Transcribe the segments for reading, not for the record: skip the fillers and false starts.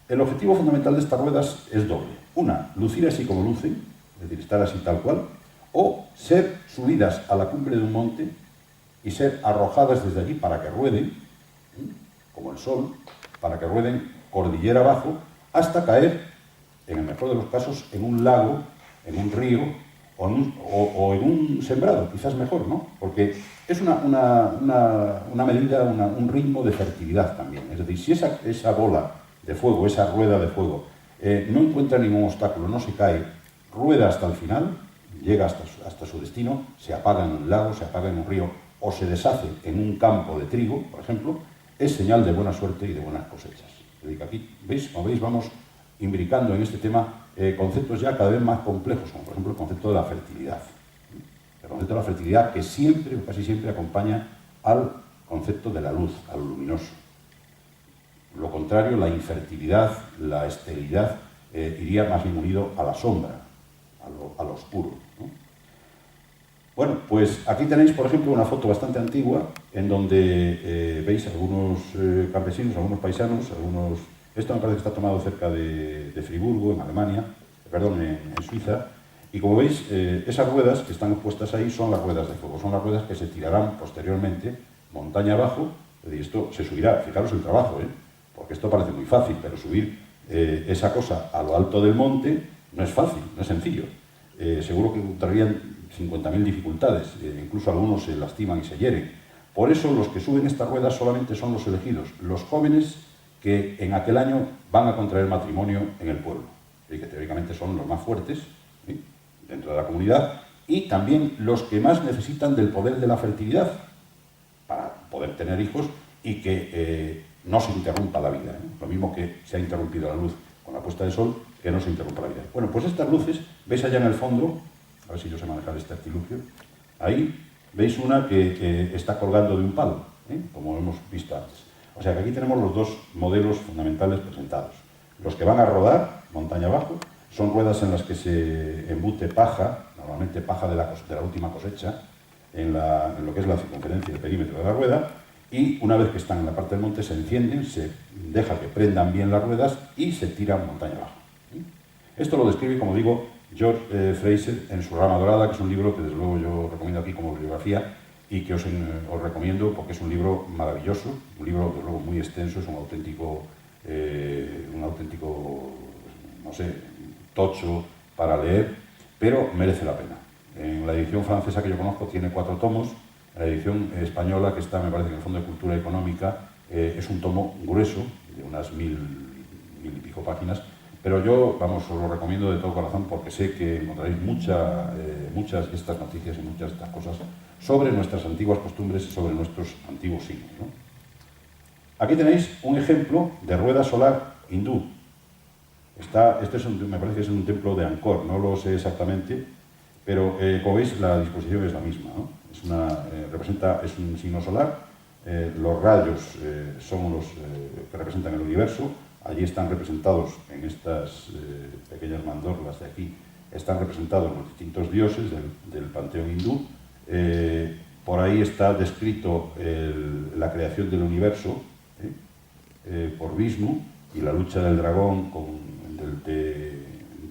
el objetivo fundamental de estas ruedas es doble. Una, lucir así como lucen, es decir, estar así tal cual, o ser subidas a la cumbre de un monte y ser arrojadas desde allí para que rueden, como el sol, para que rueden cordillera abajo, hasta caer, en el mejor de los casos, en un lago, en un río o en un sembrado, quizás mejor, ¿no? Porque es una medida, un ritmo de fertilidad también. Es decir, si esa bola de fuego, esa rueda de fuego, no encuentra ningún obstáculo, no se cae, rueda hasta el final, llega hasta su destino, se apaga en un lago, se apaga en un río o se deshace en un campo de trigo, por ejemplo, es señal de buena suerte y de buenas cosechas. Aquí, ¿veis? Como veis, vamos imbricando en este tema conceptos ya cada vez más complejos, como por ejemplo el concepto de la fertilidad. El concepto de la fertilidad que siempre, o casi siempre, acompaña al concepto de la luz, a lo luminoso. Lo contrario, la infertilidad, la esterilidad, iría más bien unido a la sombra, a lo oscuro, ¿no? Bueno, pues aquí tenéis, por ejemplo, una foto bastante antigua en donde veis algunos campesinos, algunos paisanos, esto me parece que está tomado cerca de Friburgo, en Alemania, perdón, en Suiza, y como veis, esas ruedas que están puestas ahí son las ruedas de fuego, son las ruedas que se tirarán posteriormente montaña abajo, y esto se subirá, fijaros el trabajo, porque esto parece muy fácil, pero subir esa cosa a lo alto del monte no es fácil, no es sencillo. Seguro que encontrarían 50.000 dificultades, incluso algunos se lastiman y se hieren. Por eso los que suben estas ruedas solamente son los elegidos, los jóvenes que en aquel año van a contraer matrimonio en el pueblo, y que teóricamente son los más fuertes, ¿sí?, dentro de la comunidad, y también los que más necesitan del poder de la fertilidad para poder tener hijos y que no se interrumpa la vida, Lo mismo que se ha interrumpido la luz con la puesta de sol, que no se interrumpa la vida. Bueno, pues estas luces, veis allá en el fondo, a ver si yo sé manejar este artilugio, ahí veis una que está colgando de un palo, como hemos visto antes. O sea que aquí tenemos los dos modelos fundamentales presentados. Los que van a rodar, montaña abajo, son ruedas en las que se embute paja, normalmente paja de la última cosecha, en lo que es la circunferencia y el perímetro de la rueda, y una vez que están en la parte del monte se encienden, se deja que prendan bien las ruedas y se tiran montaña abajo. Esto lo describe, como digo, George Fraser en su Rama Dorada, que es un libro que desde luego yo recomiendo aquí como bibliografía y que os recomiendo porque es un libro maravilloso, un libro desde luego muy extenso, es un auténtico no sé, tocho para leer, pero merece la pena. En la edición francesa que yo conozco tiene 4 tomos, la edición española, que está, me parece, en el Fondo de Cultura Económica, es un tomo grueso, de unas 1000 y pico páginas, pero yo, vamos, os lo recomiendo de todo corazón porque sé que encontraréis muchas de estas noticias y muchas de estas cosas sobre nuestras antiguas costumbres y sobre nuestros antiguos signos, ¿no? Aquí tenéis un ejemplo de rueda solar hindú. Me parece que es un templo de Angkor, no lo sé exactamente, pero como veis la disposición es la misma, ¿no? Es un signo solar, los rayos son los que representan el universo, allí están representados en estas pequeñas mandorlas de aquí, están representados los distintos dioses del panteón hindú, por ahí está descrito la creación del universo por Vishnu y la lucha del dragón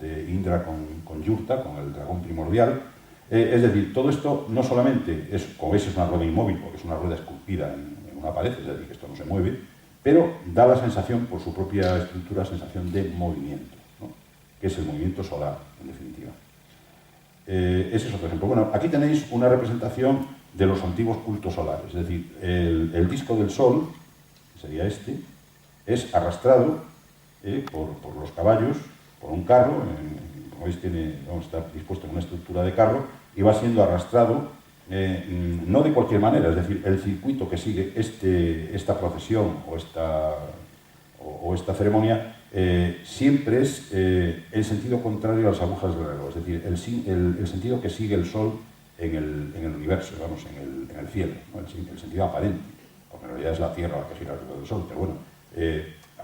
de Indra con Yurta, con el dragón primordial. Es decir, todo esto no solamente es, como veis, es una rueda inmóvil, porque es una rueda esculpida en una pared, es decir, que esto no se mueve, pero da la sensación, por su propia estructura, sensación de movimiento, ¿no?, que es el movimiento solar, en definitiva. Ese es otro ejemplo. Bueno, aquí tenéis una representación de los antiguos cultos solares, es decir, el disco del sol, que sería este, es arrastrado por los caballos, por un carro, como veis está dispuesto en una estructura de carro, y va siendo arrastrado, no de cualquier manera, es decir, el circuito que sigue esta procesión o esta ceremonia siempre es el sentido contrario a las agujas del reloj, es decir, el sentido que sigue el sol en el universo, vamos, en el cielo, ¿no?, el sentido aparente, porque en realidad es la Tierra la que gira alrededor del sol, pero bueno,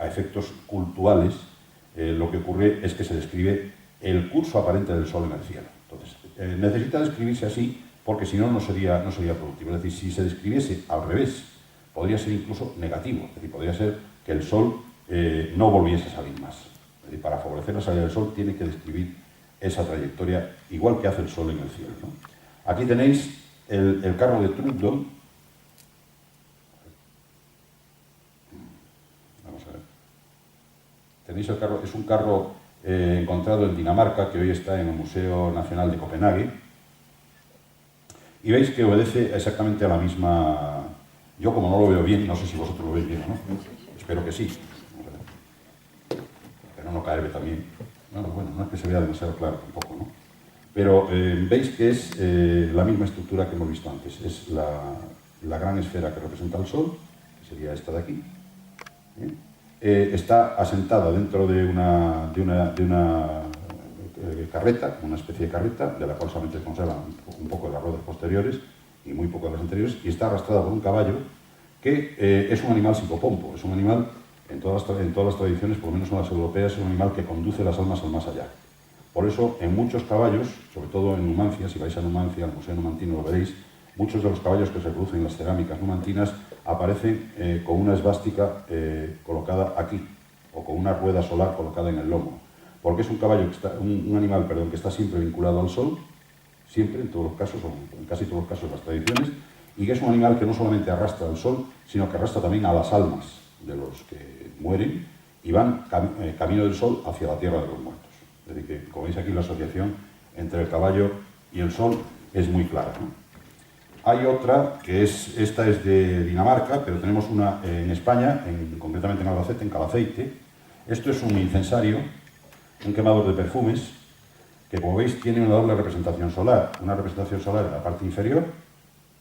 a efectos cultuales, lo que ocurre es que se describe el curso aparente del sol en el cielo. Entonces, necesita describirse así porque si no, no sería productivo. Es decir, si se describiese al revés, podría ser incluso negativo. Es decir, podría ser que el sol no volviese a salir más. para favorecer la salida del Sol, tiene que describir esa trayectoria, igual que hace el Sol en el cielo, ¿no? Aquí tenéis el carro de Trudon. Vamos a ver. Tenéis el carro, es un carro encontrado en Dinamarca, que hoy está en el Museo Nacional de Copenhague. Y veis que obedece exactamente a la misma... Yo, como no lo veo bien, no sé si vosotros lo veis bien o no. Espero que sí. Pero no caerme también. Bueno, no es que se vea demasiado claro tampoco, ¿no? Pero veis que es la misma estructura que hemos visto antes. Es la gran esfera que representa el Sol, que sería esta de aquí. Está asentada dentro de una carreta, una especie de carreta, de la cual solamente se conservan un poco de las ruedas posteriores y muy poco de las anteriores, y está arrastrada por un caballo que es un animal psicopompo, es un animal, en todas las tradiciones, por lo menos en las europeas, es un animal que conduce las almas al más allá. Por eso, en muchos caballos, sobre todo en Numancia, si vais a Numancia, al Museo Numantino lo veréis, muchos de los caballos que se producen en las cerámicas numantinas aparecen con una esvástica colocada aquí, o con una rueda solar colocada en el lomo, porque es un caballo un animal que está siempre vinculado al Sol, siempre, en todos los casos, o en casi todos los casos de las tradiciones, y que es un animal que no solamente arrastra al Sol, sino que arrastra también a las almas de los que mueren y van camino del Sol hacia la tierra de los muertos. Es decir, que, como veis aquí, la asociación entre el caballo y el Sol es muy clara, ¿no? Hay otra, esta es de Dinamarca, pero tenemos una en España, concretamente en Albacete, en Calaceite. Esto es un incensario, un quemador de perfumes, que, como veis, tiene una doble representación solar. Una representación solar en la parte inferior,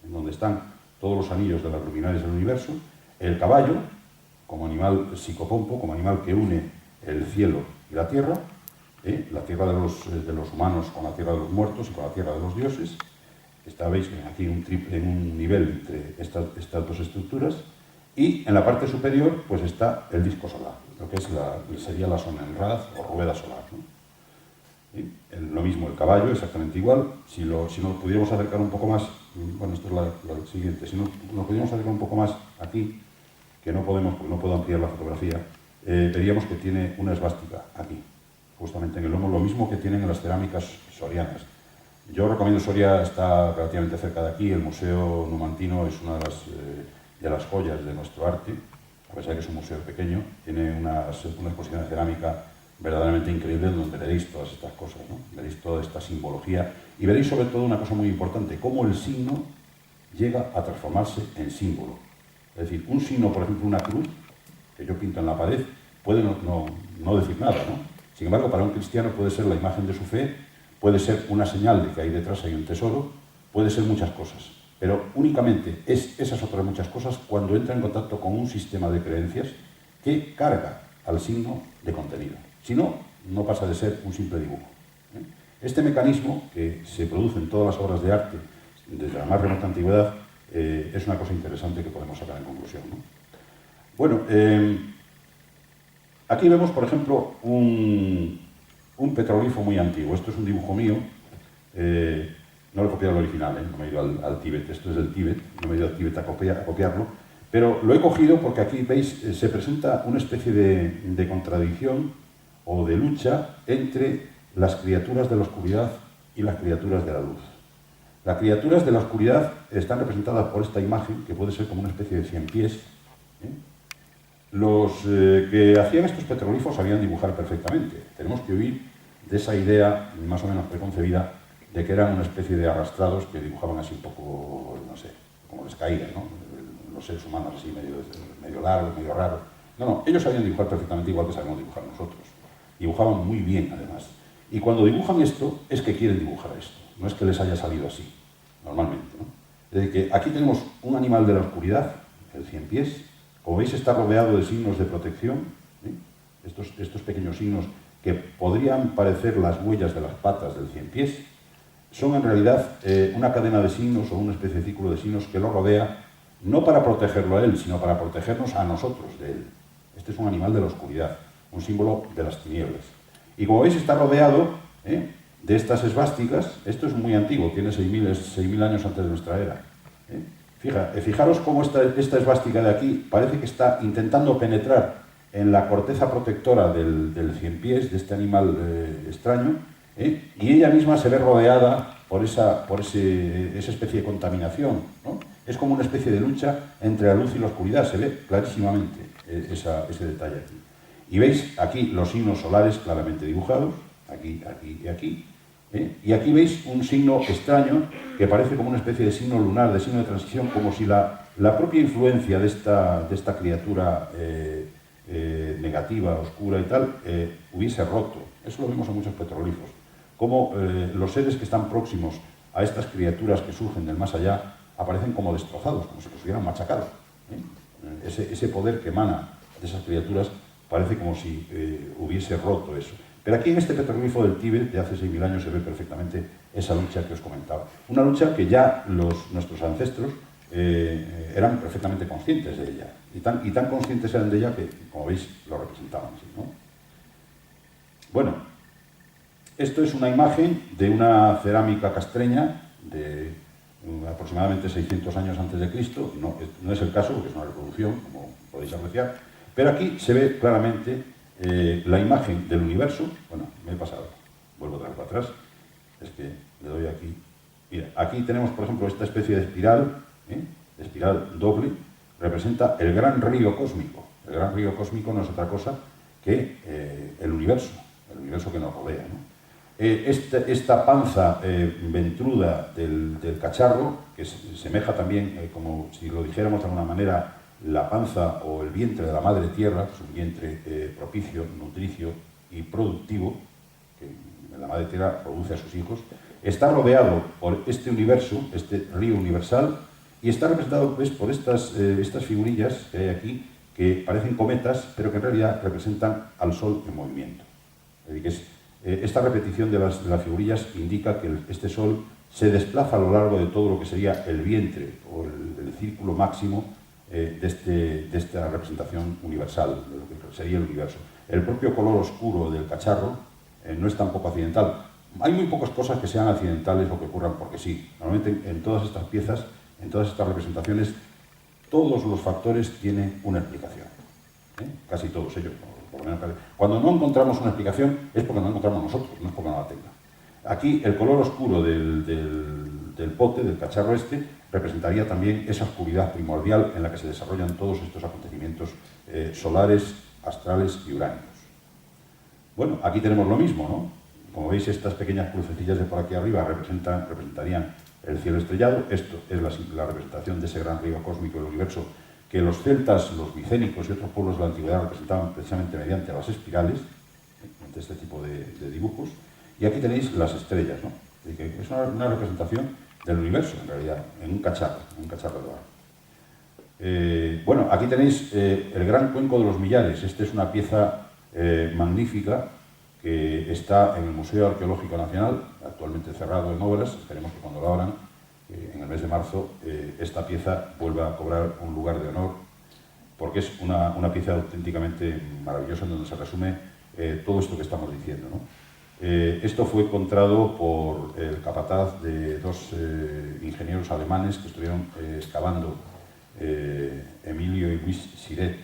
en donde están todos los anillos de las luminarias del universo, el caballo, como animal psicopompo, como animal que une el cielo y la tierra de los humanos con la tierra de los muertos y con la tierra de los dioses. Veis aquí en un nivel entre estas dos estructuras, y en la parte superior pues está el disco solar, lo que sería la Sonnenrad o rueda solar, ¿no? Lo mismo, el caballo, exactamente igual. Si nos pudiéramos acercar un poco más, bueno, esto es la siguiente, si nos pudiéramos acercar un poco más aquí, que no podemos porque no puedo ampliar la fotografía, veríamos que tiene una esvástica aquí, justamente en el lomo, lo mismo que tienen en las cerámicas sorianas. Yo recomiendo Soria, está relativamente cerca de aquí, el Museo Numantino es una de las joyas de nuestro arte, a pesar de que es un museo pequeño, tiene una exposición de cerámica verdaderamente increíble donde veréis todas estas cosas, ¿no? Veréis toda esta simbología y veréis sobre todo una cosa muy importante, cómo el signo llega a transformarse en símbolo. Es decir, un signo, por ejemplo, una cruz, que yo pinto en la pared, puede no decir nada, ¿no? Sin embargo, para un cristiano puede ser la imagen de su fe, puede ser una señal de que ahí detrás hay un tesoro, puede ser muchas cosas, pero únicamente es esas otras muchas cosas cuando entra en contacto con un sistema de creencias que carga al signo de contenido. Si no, no pasa de ser un simple dibujo. Este mecanismo, que se produce en todas las obras de arte desde la más remota antigüedad, es una cosa interesante que podemos sacar en conclusión, ¿no? Bueno, aquí vemos, por ejemplo, un petroglifo muy antiguo. Esto es un dibujo mío. No lo he copiado al original, no me he ido al Tíbet. Esto es del Tíbet, no me he ido al Tíbet a copiarlo. Pero lo he cogido porque aquí, veis, se presenta una especie de contradicción o de lucha entre las criaturas de la oscuridad y las criaturas de la luz. Las criaturas de la oscuridad están representadas por esta imagen, que puede ser como una especie de 100 pies. Los que hacían estos petroglifos sabían dibujar perfectamente. Tenemos que huir de esa idea más o menos preconcebida de que eran una especie de arrastrados que dibujaban así un poco, no sé, como les caía, ¿no? Los seres humanos así medio largos, medio raros. No, ellos sabían dibujar perfectamente igual que sabemos dibujar nosotros. Dibujaban muy bien, además. Y cuando dibujan esto, es que quieren dibujar esto. No es que les haya salido así, normalmente, ¿no? Es decir, que aquí tenemos un animal de la oscuridad, el 100 pies. Como veis, está rodeado de signos de protección, ¿eh? Estos pequeños signos que podrían parecer las huellas de las patas del 100 pies, son en realidad una cadena de signos o una especie de círculo de signos que lo rodea, no para protegerlo a él, sino para protegernos a nosotros de él. Este es un animal de la oscuridad, un símbolo de las tinieblas. Y como veis, está rodeado de estas esvásticas. Esto es muy antiguo, tiene 6.000 años antes de nuestra era. Fijaros cómo esta esvástica de aquí parece que está intentando penetrar en la corteza protectora del ciempiés, de este animal extraño, y ella misma se ve rodeada por esa especie de contaminación, ¿no? Es como una especie de lucha entre la luz y la oscuridad, se ve clarísimamente ese detalle aquí. Y veis aquí los signos solares claramente dibujados, aquí, aquí y aquí, y aquí veis un signo extraño que parece como una especie de signo lunar, de signo de transición, como si la propia influencia de esta criatura negativa, oscura y tal, hubiese roto. Eso lo vemos en muchos petroglifos. Como los seres que están próximos a estas criaturas que surgen del más allá aparecen como destrozados, como si los hubieran machacado. Ese poder que emana de esas criaturas parece como si hubiese roto eso. Pero aquí en este petroglifo del Tíbet, de hace 6.000 años, se ve perfectamente esa lucha que os comentaba. Una lucha que ya nuestros ancestros eran perfectamente conscientes de ella. Y tan conscientes eran de ella que, como veis, lo representaban así, ¿no? Bueno, esto es una imagen de una cerámica castreña de aproximadamente 600 años antes de Cristo. No es el caso, porque es una reproducción, como podéis apreciar. Pero aquí se ve claramente la imagen del universo. Bueno, me he pasado, vuelvo otra vez para atrás. Es que le doy aquí. Mira, aquí tenemos, por ejemplo, esta especie de espiral doble, representa el gran río cósmico. El gran río cósmico no es otra cosa que el universo que nos rodea, ¿no? Esta panza ventruda del cacharro, que se semeja también, como si lo dijéramos de alguna manera, la panza o el vientre de la madre tierra, que es un vientre propicio, nutricio y productivo, que la madre tierra produce a sus hijos, está rodeado por este universo, este río universal, y está representado, pues, por estas figurillas que hay aquí, que parecen cometas, pero que en realidad representan al Sol en movimiento. Es decir, esta repetición de las figurillas indica que este Sol se desplaza a lo largo de todo lo que sería el vientre o el círculo máximo de esta representación universal, de lo que sería el universo. El propio color oscuro del cacharro no es tampoco accidental. Hay muy pocas cosas que sean accidentales o que ocurran porque sí. Normalmente en todas estas piezas, en todas estas representaciones, todos los factores tienen una explicación. Casi todos ellos. Por lo menos, cuando no encontramos una explicación es porque no la encontramos nosotros, no es porque no la tenga. Aquí el color oscuro del pote, del cacharro este, representaría también esa oscuridad primordial en la que se desarrollan todos estos acontecimientos solares, astrales y uránicos. Bueno, aquí tenemos lo mismo, ¿no? Como veis, estas pequeñas crucecillas de por aquí arriba representarían el cielo estrellado. Esto es la representación de ese gran río cósmico del universo que los celtas, los micénicos y otros pueblos de la antigüedad representaban precisamente mediante las espirales, mediante este tipo de dibujos. Y aquí tenéis las estrellas, ¿no? Es una representación del universo, en realidad, en un cacharro de barro. Bueno, aquí tenéis el gran cuenco de los Millares. Esta es una pieza magnífica que está en el Museo Arqueológico Nacional, actualmente cerrado en obras. Esperemos que cuando lo abran, en el mes de marzo, esta pieza vuelva a cobrar un lugar de honor, porque es una pieza auténticamente maravillosa en donde se resume todo esto que estamos diciendo, ¿no? Esto fue encontrado por el capataz de dos ingenieros alemanes que estuvieron excavando, Emilio y Luis Siret,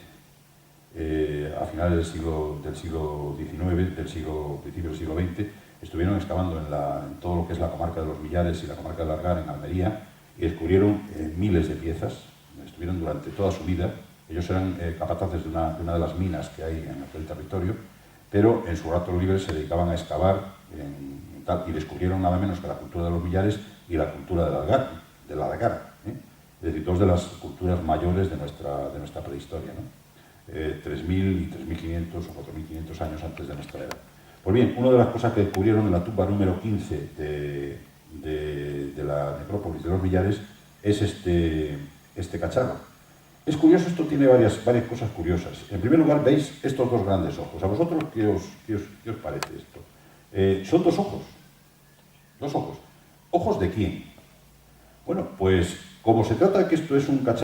a finales del siglo XIX, principio del siglo XX, estuvieron excavando en todo lo que es la comarca de los Millares y la comarca de Largar, en Almería, y descubrieron miles de piezas. Estuvieron durante toda su vida. Ellos eran capataces de una de las minas que hay en aquel territorio, pero en su rato libre se dedicaban a excavar y descubrieron nada menos que la cultura de los Millares y la cultura de Largar, es decir, dos de las culturas mayores de nuestra prehistoria, ¿no? 3.000 y 3.500 o 4.500 años antes de nuestra era. Pues bien, una de las cosas que descubrieron en la tumba número 15 de la necrópolis de los Millares es este cacharro. Es curioso, esto tiene varias cosas curiosas. En primer lugar, veis estos dos grandes ojos. ¿A vosotros qué os parece esto? Son dos ojos. Dos ojos. ¿Ojos de quién? Bueno, pues como se trata de que esto es un cacharro,